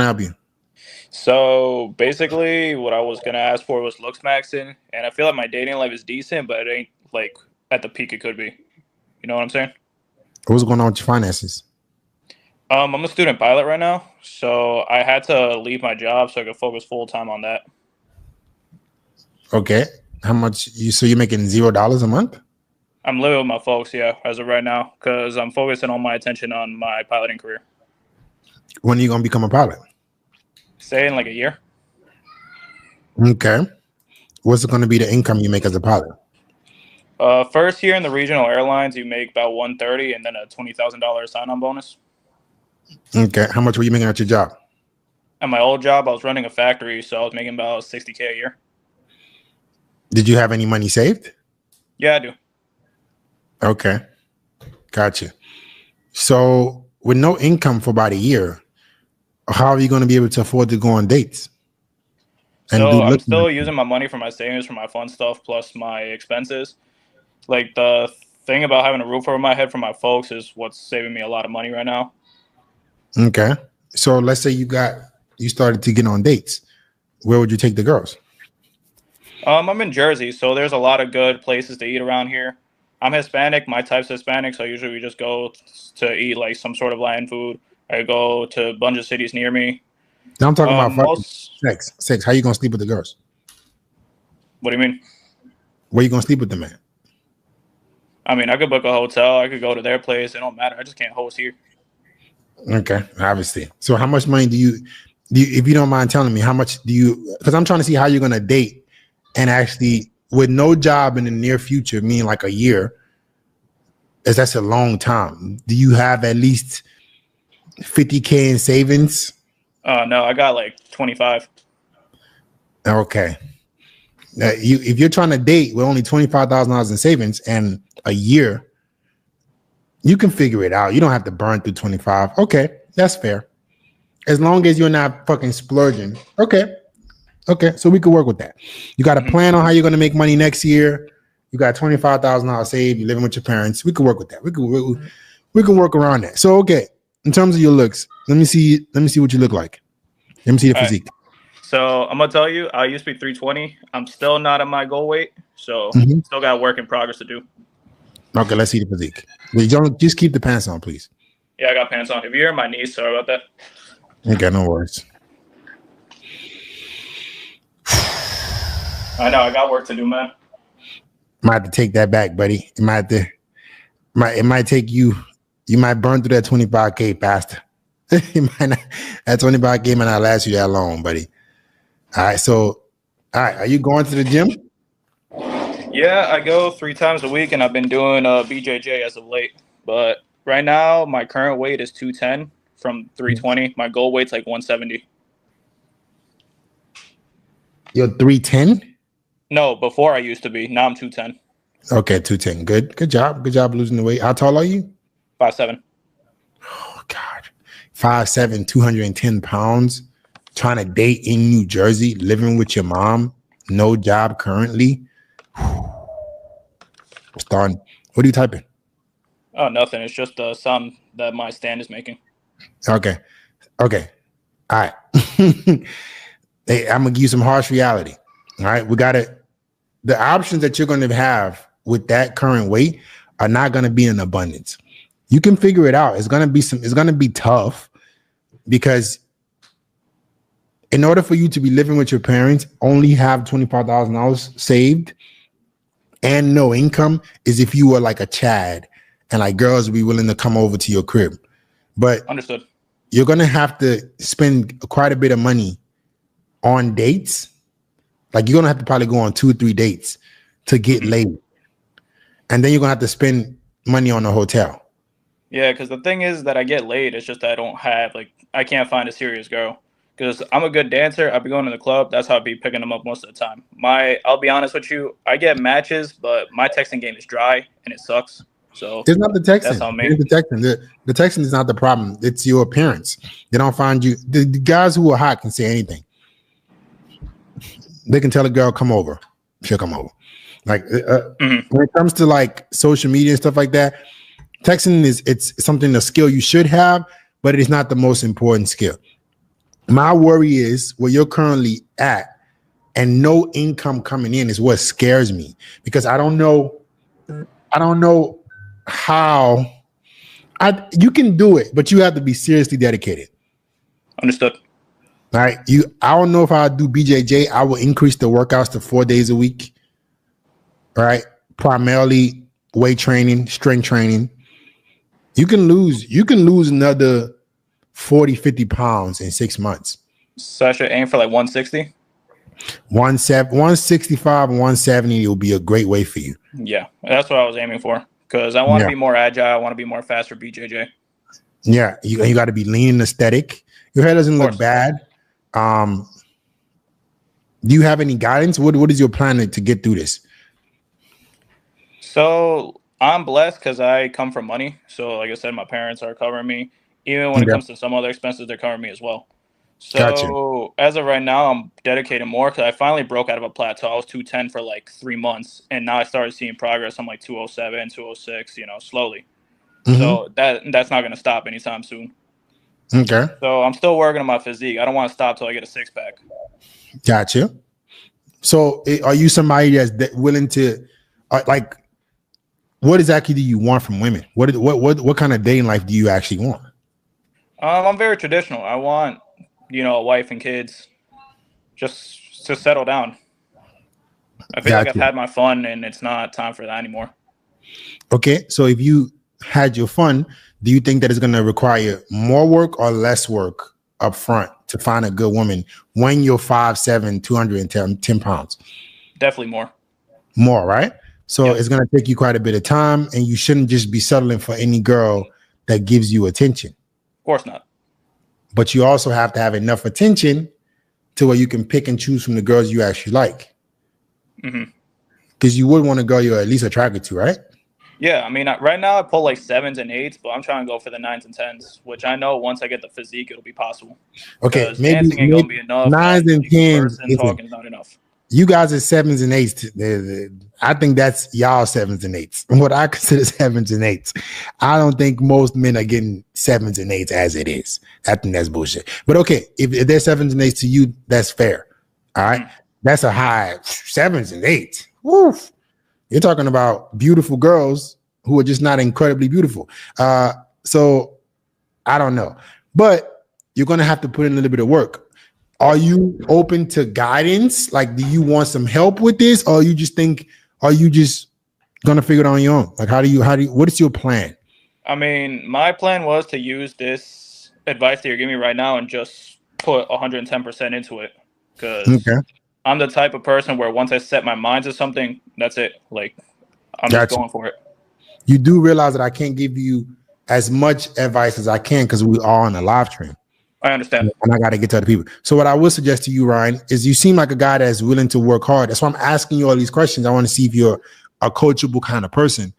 I help you? So basically, what I was gonna ask for was looks maxing, and I feel like my dating life is decent, but it ain't like at the peak it could be. You know what I'm saying? What's going on with your finances? I'm a student pilot right now, so I had to leave my job so I could focus full time on that. Okay. How much you so you're making $0 a month? I'm living with my folks, yeah, as of right now, because I'm focusing all my attention on my piloting career. When are you gonna become a pilot? Say in like a year. Okay. What's it gonna be the income you make as a pilot? First year in the regional airlines, you make about 130, and then a $20,000 sign-on bonus. Okay. How much were you making at your job? At my old job, I was running a factory, so I was making about 60K a year. Did you have any money saved? Yeah, I do. Okay. Gotcha. So with no income for about a year, how are you going to be able to afford to go on dates and do So I'm looking? still using my money for my savings for my fun stuff plus my expenses. Like the thing about having a roof over my head for my folks is what's saving me a lot of money right now. Okay. So let's say you started to get on dates. Where would you take the girls? I'm in Jersey, so there's a lot of good places to eat around here. I'm Hispanic, my type's Hispanic, so usually we just go to eat like some sort of Latin food. I go to a bunch of cities near me. Now I'm talking about fucking Most. sex. Sex. How you gonna sleep with the girls? What do you mean? Where you gonna sleep with them at? I mean, I could book a hotel. I could go to their place. It don't matter. I just can't host here. Okay, obviously. So how much money do you, if you don't mind telling me, how much do you? Because I'm trying to see how you're gonna date and actually with no job in the near future, meaning like a year, as that's a long time. Do you have at least 50K in savings? No, I got like 25. Okay. If you're trying to date with only $25,000 in savings and a year, you can figure it out. You don't have to burn through 25. Okay, that's fair. As long as you're not fucking splurging. Okay. Okay, so we could work with that. You got a plan on how you're going to make money next year. You got $25,000 saved. You're living with your parents. We could work with that. We can work around that. So okay, in terms of your looks, let me see what you look like. Let me see the All right. physique. So I'm gonna tell you, I used to be 320. I'm still not at my goal weight, so still got work in progress to do. Okay, let's see the physique. You don't just keep the pants on, please. Yeah, I got pants on. If you're in my knees, sorry about that. Okay, no worries. I know I got work to do, man. Might have to take that back, buddy. It might take you. You might burn through that 25K faster. That 25K might not last you that long, buddy. All right, so are you going to the gym? Yeah, I go 3 times a week, and I've been doing BJJ as of late. But right now, my current weight is 210 from 320. My goal weight's like 170. You're 310? No, before I used to be. Now I'm 210. Okay, 210. Good job. Good job losing the weight. How tall are you? 5'7". Oh God. 5'7", 210 pounds, trying to date in New Jersey, living with your mom, no job currently. Starting. What are you typing? Oh, nothing. It's just the sound that my stand is making. Okay. All right. Hey, I'm gonna give you some harsh reality. All right. The options that you're gonna have with that current weight are not gonna be in abundance. You can figure it out. It's gonna be tough because in order for you to be living with your parents, only have $25,000 saved and no income is if you were like a Chad and like girls would be willing to come over to your crib. But understood. You're gonna have to spend quite a bit of money on dates. Like you're gonna have to probably go on 2 or 3 dates to get laid. And then you're gonna have to spend money on a hotel. Yeah, because the thing is that I get laid. It's just that I can't find a serious girl. Because I'm a good dancer. I'll be going to the club. That's how I'll be picking them up most of the time. I'll be honest with you. I get matches, but my texting game is dry and it sucks. So it's not the texting. That's on me. It's the texting. The texting is not the problem. It's your appearance. They don't find you. The guys who are hot can say anything. They can tell a girl, come over. She'll come over. Like when it comes to like social media and stuff like that, texting it's something, a skill you should have, but it is not the most important skill. My worry is where you're currently at and no income coming in is what scares me because I don't know how you can do it, but you have to be seriously dedicated. Understood. All right. I don't know if I do BJJ. I will increase the workouts to 4 days a week. All right. Primarily weight training, strength training. You can lose another 40, 50 pounds in 6 months. So I should aim for like 160. 165 and 170 will be a great way for you. Yeah, that's what I was aiming for because I want to be more agile. I want to be more fast for BJJ. Yeah, you got to be lean and aesthetic. Your hair doesn't look bad. Do you have any guidance? What is your plan to get through this? So I'm blessed because I come from money. So like I said, my parents are covering me. Even when it comes to some other expenses, they're covering me as well. So as of right now, I'm dedicating more because I finally broke out of a plateau. I was 210 for like 3 months, and now I started seeing progress. I'm like 207, 206, slowly. So that's not going to stop anytime soon. Okay. So I'm still working on my physique. I don't want to stop till I get a 6-pack. Gotcha. So are you somebody that's willing to like? What exactly do you want from women? What kind of dating life do you actually want? I'm very traditional. I want, a wife and kids, just to settle down. I feel like I've had my fun, and it's not time for that anymore. Okay, so if you had your fun, do you think that it's going to require more work or less work up front to find a good woman when you're 5'7", 210 pounds? Definitely more. More, right? So it's going to take you quite a bit of time, and you shouldn't just be settling for any girl that gives you attention. Of course not. But you also have to have enough attention to where you can pick and choose from the girls you actually like. Because you would want a girl you're at least attracted to, right? Yeah, I mean, right now I pull like 7s and 8s, but I'm trying to go for the 9s and 10s, which I know once I get the physique, it'll be possible. Okay, maybe ain't gonna be enough. 9s and 10s. Talking is not enough. You guys are 7s and 8s. I think that's y'all 7s and 8s. What I consider 7s and 8s. I don't think most men are getting 7s and 8s as it is. I think that's bullshit. But okay, if they're 7s and 8s to you, that's fair. All right, that's a high 7s and 8s. Woof. You're talking about beautiful girls who are just not incredibly beautiful. So I don't know, but you're gonna have to put in a little bit of work. Are you open to guidance? Like, do you want some help with this, or are you just gonna figure it out on your own? Like, what is your plan? I mean, my plan was to use this advice that you're giving me right now and just put 110% into it, because I'm the type of person where once I set my mind to something, that's it. Like, I'm just going for it. You do realize that I can't give you as much advice as I can because we are on a live stream. I understand. And I got to get to other people. So what I would suggest to you, Ryan, is you seem like a guy that's willing to work hard. That's why I'm asking you all these questions. I want to see if you're a coachable kind of person.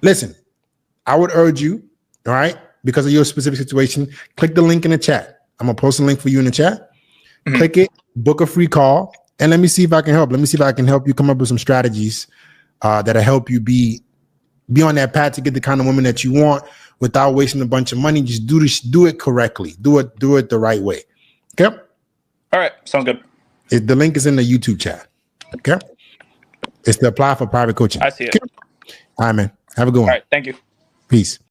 Listen, I would urge you, all right, because of your specific situation, click the link in the chat. I'm going to post a link for you in the chat. Click it, book a free call, and let me see if I can help. Let me see if I can help you come up with some strategies that'll help you be on that path to get the kind of woman that you want without wasting a bunch of money. Just do it correctly. Do it the right way. Okay. All right. Sounds good. The link is in the YouTube chat. Okay. It's to apply for private coaching. I see it. Okay? All right, man. Have a good one. All right. Thank you. Peace.